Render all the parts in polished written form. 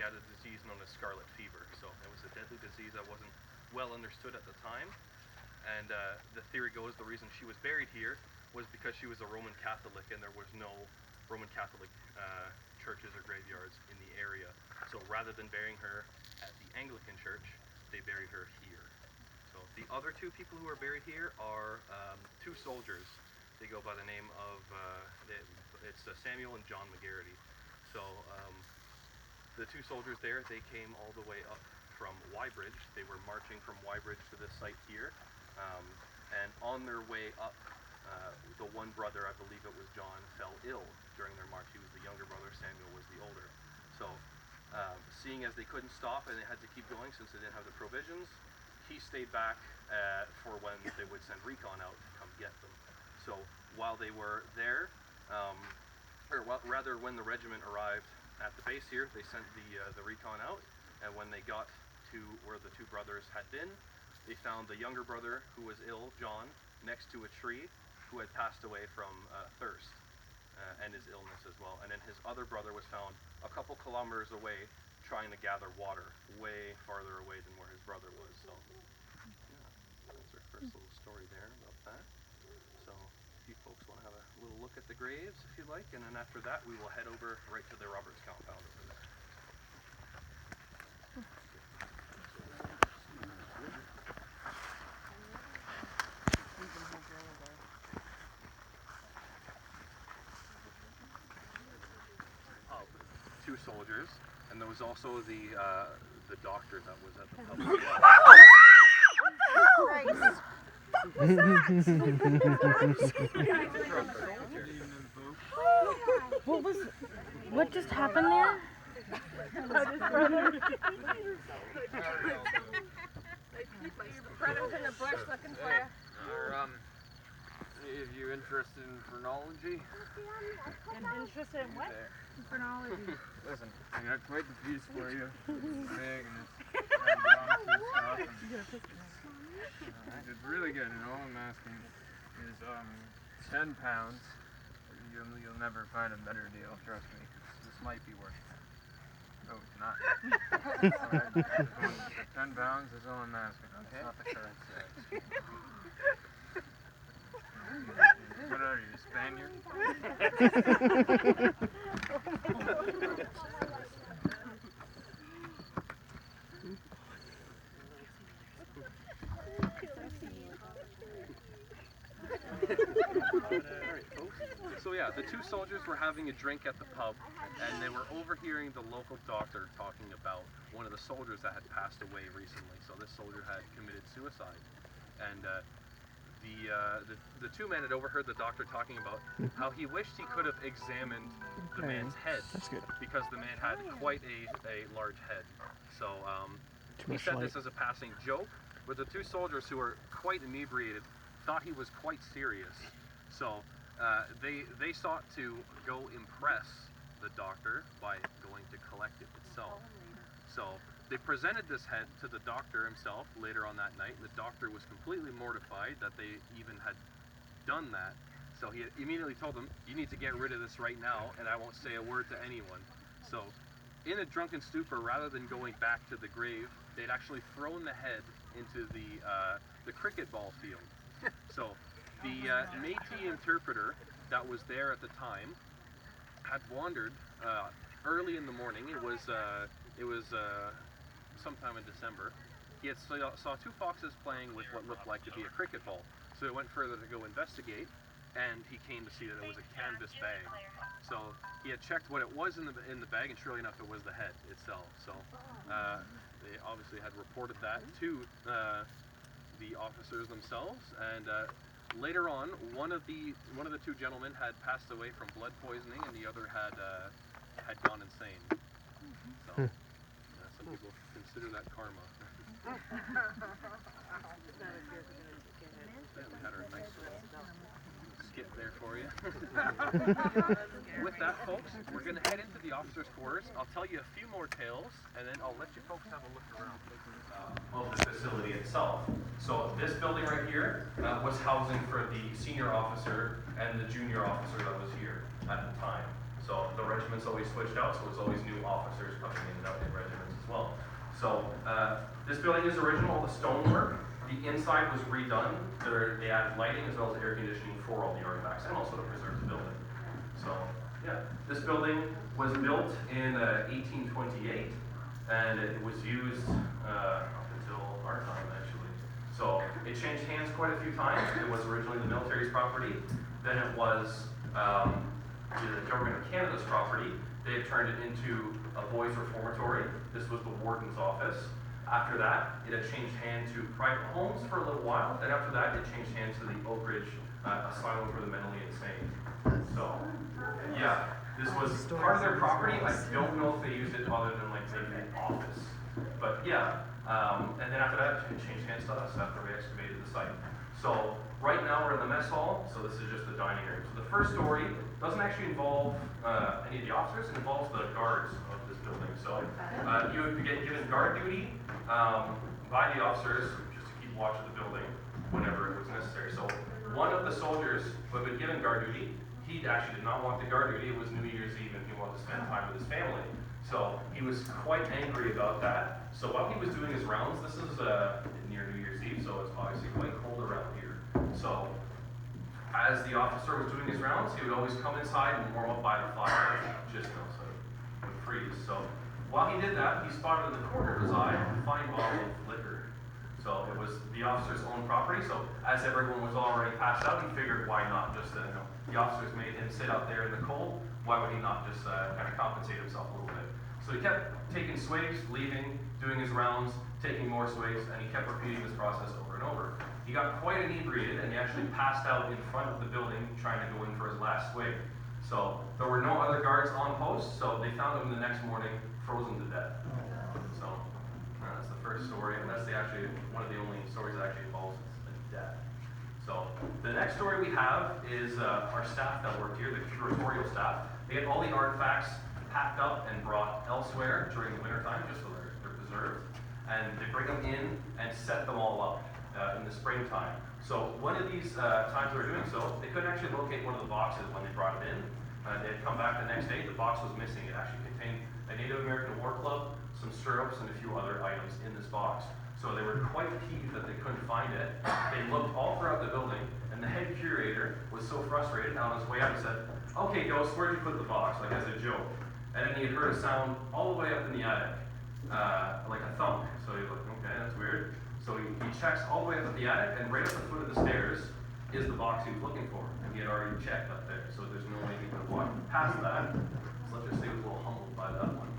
he had a disease known as scarlet fever. So it was a deadly disease that wasn't well understood at the time. And the theory goes the reason she was buried here was because she was a Roman Catholic and there was no Roman Catholic churches or graveyards in the area. So rather than burying her at the Anglican church, they buried her here. So the other two people who are buried here are two soldiers. They go by the name of, it's Samuel and John McGarity. So the two soldiers there, they came all the way up from Wybridge. They were marching from Wybridge to this site here. And on their way up, the one brother, I believe it was John, fell ill during their march. He was the younger brother, Samuel was the older. So seeing as they couldn't stop and they had to keep going since they didn't have the provisions, he stayed back for when they would send recon out to come get them. So while they were there, rather when the regiment arrived at the base here, they sent the recon out, and when they got to where the two brothers had been, they found the younger brother who was ill, John, next to a tree, who had passed away from thirst and his illness as well. And then his other brother was found a couple kilometers away trying to gather water, way farther away than where his brother was. So yeah, that's our first little story there about that. So if you folks want to have a little look at the graves, if you like, and then after that we will head over right to the Roberts compound over there. Two soldiers, and there was also the doctor that was at the pub. What just happened there? Brother's in the bush looking for you. If you're interested in phrenology. Interested in what? Phrenology. Listen, I got quite the piece for you. It's big and it's got bumps and stuff. And it's really good, and all I'm asking is 10 pounds. You'll never find a better deal, trust me. This might be worth it. No, it's not. Alright, 10 pounds is all I'm asking, okay? Not the currency. What are you, a Spaniard? So yeah, the two soldiers were having a drink at the pub, and they were overhearing the local doctor talking about one of the soldiers that had passed away recently. So this soldier had committed suicide, and the two men had overheard the doctor talking about how he wished he could have examined the man's head. That's good. Because the man had quite a large head. So he said this as a passing joke, but the two soldiers, who were quite inebriated, thought he was quite serious. So they sought to go impress the doctor by going to collect it itself. So they presented this head to the doctor himself later on that night, and the doctor was completely mortified that they even had done that. So he immediately told them, "You need to get rid of this right now, and I won't say a word to anyone." So in a drunken stupor, rather than going back to the grave, they'd actually thrown the head into the cricket ball field. So the Métis interpreter that was there at the time had wandered early in the morning. It was sometime in December. He had saw two foxes playing with what looked like to be a cricket ball. So he went further to go investigate, and he came to see that it was a canvas bag. So he had checked what it was in the bag, and surely enough, it was the head itself. So they obviously had reported that to the officers themselves, and later on, one of the two gentlemen had passed away from blood poisoning, and the other had gone insane. So some people consider that karma. Yeah, we had our nice little skit there for you. With that, folks, we're going to head into the officers' quarters. I'll tell you a few more tales, and then I'll let you folks have a look around of the facility itself. So this building right here was housing for the senior officer and the junior officer that was here at the time. So the regiment's always switched out, so it's always new officers coming in and out in So this building is original, all the stonework. The inside was redone. They added lighting as well as air conditioning for all the artifacts and also to preserve the building. So yeah, this building was built in 1828 and it was used up until our time actually. So it changed hands quite a few times. It was originally the military's property. Then it was the government of Canada's property. They had turned it into a boys reformatory. This was the warden's office. After that, it had changed hands to private homes for a little while, and after that, it changed hands to the Oak Ridge Asylum for the Mentally Insane. So, yeah, this was part of their property. I don't know if they used it other than like maybe an office, but yeah. And then after that, it changed hands to us after we excavated the site. So right now we're in the mess hall. So this is just the dining room. So the first story doesn't actually involve any of the officers. It involves the guards of this building. So you would get given guard duty by the officers just to keep watch of the building whenever it was necessary. So one of the soldiers who had been given guard duty, he actually did not want the guard duty. It was New Year's Eve and he wanted to spend time with his family. So he was quite angry about that. So while he was doing his rounds, this is near New Year's Eve, so it's obviously quite cold around here. So as the officer was doing his rounds, he would always come inside and warm up by the fire, just so it would freeze. So while he did that, he spotted in the corner of his eye a fine bottle of liquor. So it was the officer's own property. So as everyone was already passed out, he figured why not just, the officers made him sit out there in the cold. Why would he not just kind of compensate himself a little bit? So he kept taking swigs, leaving, doing his rounds, taking more swigs, and he kept repeating this process over and over. He got quite inebriated and he actually passed out in front of the building trying to go in for his last swig. So there were no other guards on post, so they found him the next morning frozen to death. So that's the first story, and that's one of the only stories that actually involves death. So the next story we have is our staff that worked here, the curatorial staff. They had all the artifacts packed up and brought elsewhere during the wintertime, just so they're preserved. And they bring them in and set them all up in the springtime. So one of these times they were doing so, they couldn't actually locate one of the boxes when they brought it in. They had come back the next day, the box was missing. It actually contained a Native American war club, some stirrups, and a few other items in this box. So they were quite peeved that they couldn't find it. They looked all throughout the building, and the head curator was so frustrated, on his way out he said, "Okay, ghost, where'd you put the box?" like as a joke. And then he had heard a sound all the way up in the attic, like a thump. So he looked, okay, that's weird. So he checks all the way up at the attic, and right at the foot of the stairs is the box he was looking for. And he had already checked up there, so there's no way he could have walked past that. So let's just say he was a little humbled by that one.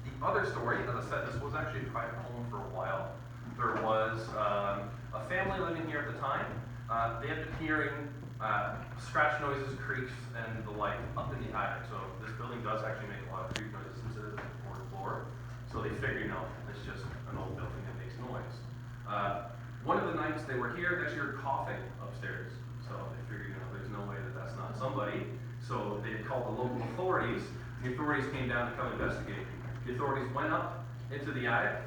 The other story, as I said, this was actually a private home for a while. There was a family living here at the time. They had been hearing scratch noises, creaks, and the like up in the attic. So this building does actually make a lot of creak noises since it is the fourth floor. So they figured, no, it's just an old building that makes noise. One of the nights they were here, they actually heard coughing upstairs. So they figured, there's no way that that's not somebody. So they called the local authorities. The authorities came down to come investigate. The authorities went up into the attic.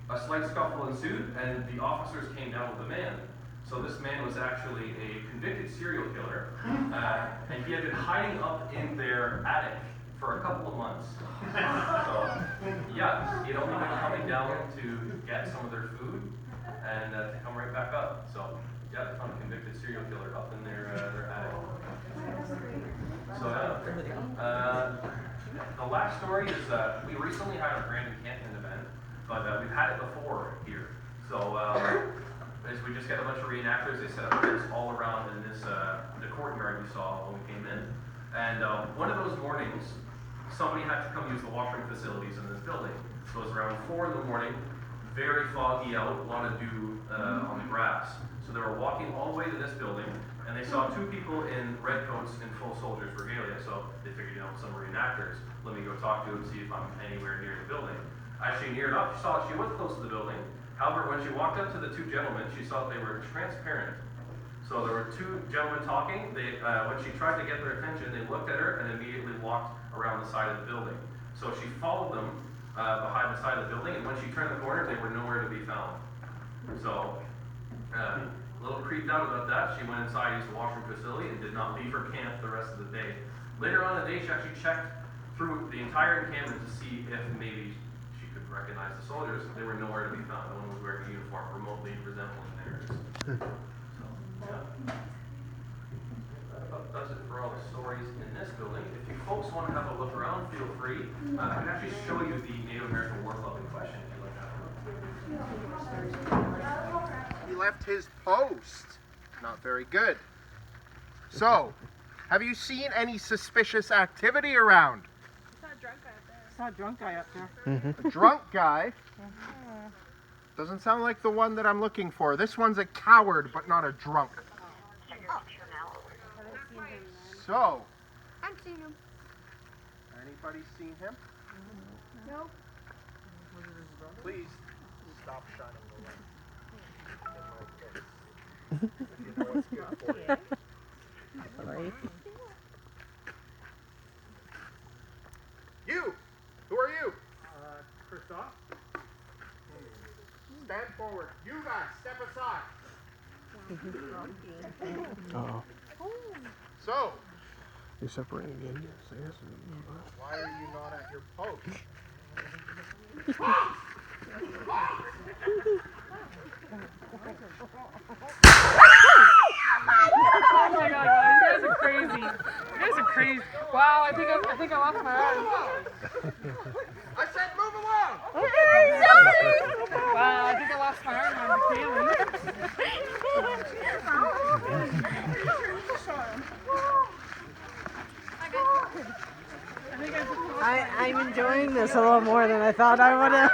A slight scuffle ensued, and the officers came down with a man. So this man was actually a convicted serial killer, and he had been hiding up in their attic for a couple of months. So, yeah, he'd only been coming down to get some of their food and to come right back up. So, yeah, they found a convicted serial killer up in their attic. So, the last story is we recently had a grand encampment event, but we've had it before here. So, as we just got a bunch of reenactors, they set up tents all around in this the courtyard we saw when we came in. And one of those mornings, somebody had to come use the washroom facilities in this building. So it was around 4 in the morning, very foggy out, a lot of dew on the grass. So they were walking all the way to this building, and they saw 2 people in red coats in full soldier's regalia. So they figured, some reenactors. Let me go talk to them, see if I'm anywhere near the building. As she neared up, she was close to the building. However, when she walked up to the 2 gentlemen, she saw they were transparent. So there were 2 gentlemen talking. They, when she tried to get their attention, they looked at her and immediately walked around the side of the building. So she followed them behind the side of the building, and when she turned the corner, they were nowhere to be found. So, a little creeped out about that. She went inside, used the washroom facility, and did not leave her camp the rest of the day. Later on in the day, she actually checked through the entire encampment to see if maybe she could recognize the soldiers. They were nowhere to be found. No one was wearing a uniform remotely resembling theirs. So, yeah. That about does it for all the stories in this building. If you folks want to have a look around, feel free. I can actually show you the Native American War Club in question if you'd like to have a look. He left his post. Not very good. So, have you seen any suspicious activity around? Saw a drunk guy up there. A drunk guy? Doesn't sound like the one that I'm looking for. This one's a coward, but not a drunk. So, I've seen him. anybody seen him? No. Please stop shining the light in my face. If you know what's good for you. Right. You! Who are you? Christoph? Stand forward. You guys, step aside. Oh, So, you're separating again. why are you not at your post? Oh my god, you guys are crazy. You guys are crazy. Wow, I think I lost my arm. I said move along! Wow, I think I lost my arm on the Kaylee. I'm enjoying this a little more than I thought I would have.